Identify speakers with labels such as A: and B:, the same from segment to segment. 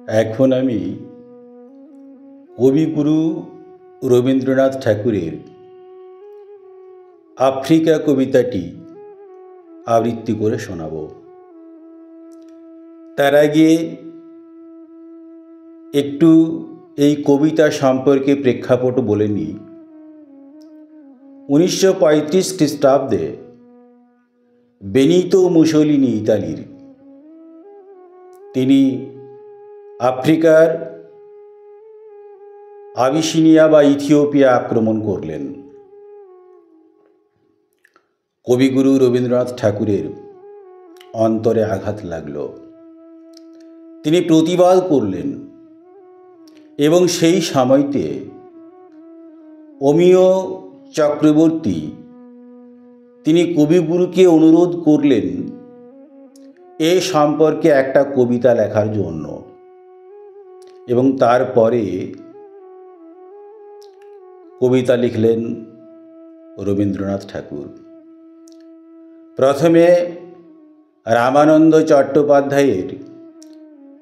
A: এখন আমি কবিগুরু রবীন্দ্রনাথ ঠাকুরের আফ্রিকা কবিতাটি আবৃত্তি করে শোনাব। তার আগে একটু এই কবিতা সম্পর্কে প্রেক্ষাপট বলে নিই। 1935 খ্রিস্টাব্দে বেনিতো মুসোলিনি ইতালির, তিনি আফ্রিকার আবিসিনিয়া বা ইথিওপিয়া আক্রমণ করলেন। কবিগুরু রবীন্দ্রনাথ ঠাকুরের অন্তরে আঘাত লাগল। তিনি প্রতিবাদ করলেন এবং সেই সময়তে অমিয় চক্রবর্তী তিনি কবিগুরুকে অনুরোধ করলেন এ সম্পর্কে একটা কবিতা লেখার জন্য, এবং তারপরে কবিতা লিখলেন রবীন্দ্রনাথ ঠাকুর। প্রথমে রামানন্দ চট্টোপাধ্যায়ের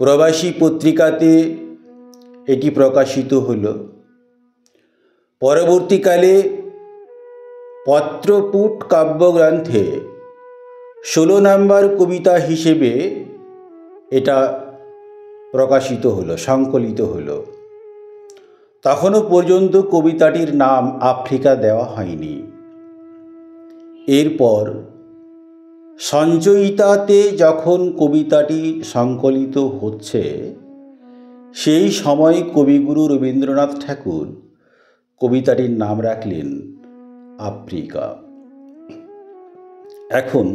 A: প্রবাসী পত্রিকাতে এটি প্রকাশিত হল। পরবর্তীকালে পত্রপুট কাব্যগ্রন্থে 16 নম্বর কবিতা হিসেবে এটা প্রকাশিত হলো, সংকলিত হলো। তখনও পর্যন্ত কবিতাটির নাম আফ্রিকা দেওয়া হয়নি। এরপর সঞ্চয়িতাতে যখন কবিতাটি সংকলিত হচ্ছে, সেই সময় কবিগুরু রবীন্দ্রনাথ ঠাকুর কবিতাটির নাম রাখলেন আফ্রিকা। এখন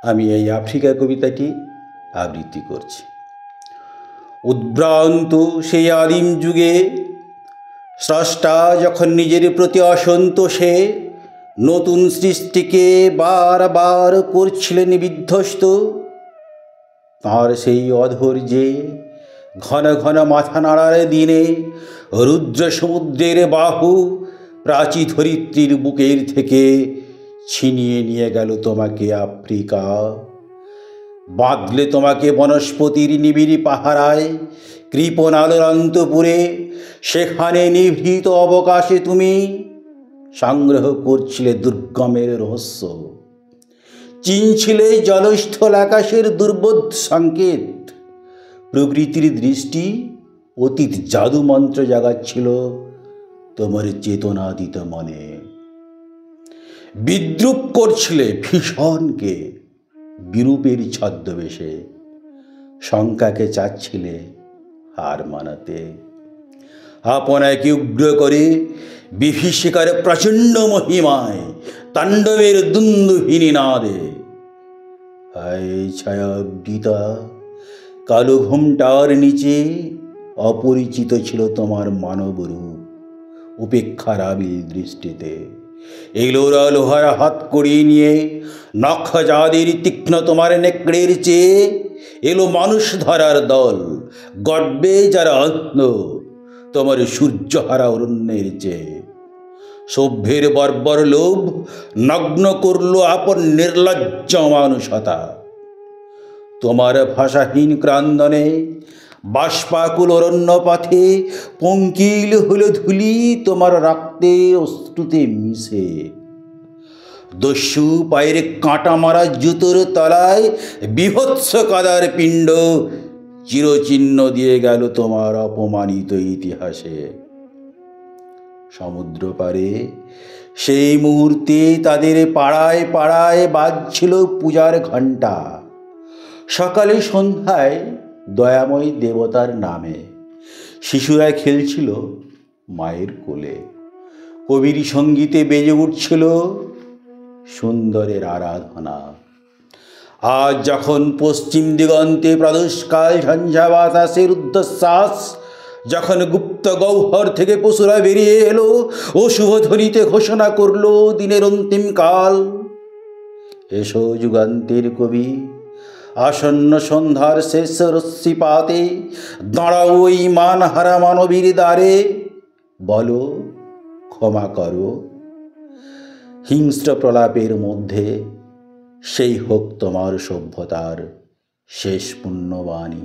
A: আমি এই আফ্রিকা কবিতাটি আবৃত্তি করছি। উদ্ভ্রান্ত সেই আদিম যুগে স্রষ্টা যখন নিজের প্রতি অসন্তোষে নতুন সৃষ্টিকে বারবার করছিলেন বিধ্বস্ত, তাঁর সেই অধৈর্যে ঘন ঘন মাথা নাড়ার দিনে রুদ্র সমুদ্রের বাহু প্রাচী ধরিত্রীর বুকের থেকে ছিনিয়ে নিয়ে গেল তোমাকে আফ্রিকা। বাঁধলে তোমাকে বনস্পতির নিবিড় পাহারায় কৃপণ আলোর অন্তপুরে, সেখানে নিভৃত অবকাশে তুমি সংগ্রহ করছিলে দুর্গমের রহস্য, চিনছিলে জলস্থল আকাশের দুর্বোধ সংকেত। প্রকৃতির দৃষ্টি অতীত জাদু মন্ত্র জাগাচ্ছিল তোমার চেতনাতীত মনে। বিদ্রুপ করছিলে ভীষণকে বিরূপের ছদ্মবেশে, শঙ্কাকে চাচ্ছিলে হার মানাতে। আপনাকে উগ্র করে বিভীষিকার প্রচণ্ড মহিমায় তাণ্ডবের দুন্দুহীনী নাদে। হায় ছায়াবৃতা কালো ঘোমটার নিচে অপরিচিত ছিল তোমার মানব রূপ। উপেক্ষার আবিল দৃষ্টিতে এলোরা লোহার হাত কড়িয়ে নিয়ে নখজাদের তীক্ষ্ণ তোমার নেকড়ের চেয়ে এলো মানুষ ধরার দল, গর্বে যারা অন্ধ তোমার সূর্যহারা অরণ্যের চেয়ে। সভ্যের বর্বর লোভ নগ্ন করল আপন নির্লজ্জ মানুষতা। তোমার ভাষাহীন ক্রন্দনে বাষ্পাকুল অরণ্য পথে পঙ্কিল হলো ধুলি তোমার রক্তে অশ্রুতে মিশে। দস্যু পায়ের কাঁটা মারা জুতোর তলায় বিভৎস কাদার পিণ্ড চিরচিহ্ন দিয়ে গেল তোমার অপমানিত ইতিহাসে। সমুদ্র পারে সেই মুহূর্তে তাদের পাড়ায় পাড়ায় বাজছিল পূজার ঘণ্টা। সকালে সন্ধ্যায় দয়াময় দেবতার নামে শিশুরা খেলছিল মায়ের কোলে। কবির সঙ্গীতে বেজে উঠছিল সুন্দরের আরাধনা। আজ যখন পশ্চিম দিগন্তে প্রদোষকাল ঝঞ্ঝা বাতাসের ঊর্ধ্বশ্বাস, যখন গুপ্ত গহ্বর থেকে পশুরা বেরিয়ে এলো ও শুভধ্বনিতে ঘোষণা করলো দিনের অন্তিম কাল। এসো যুগান্তের কবি, আসন্ন সন্ধ্যার শেষ রশ্মিপাতে দাঁড়াও ওই মানহারা মানবীর দ্বারে। বলো ক্ষমা করো, হিংস্র প্রলাপের মধ্যে সেই হোক তোমার সভ্যতার শেষ পুণ্যবাণী।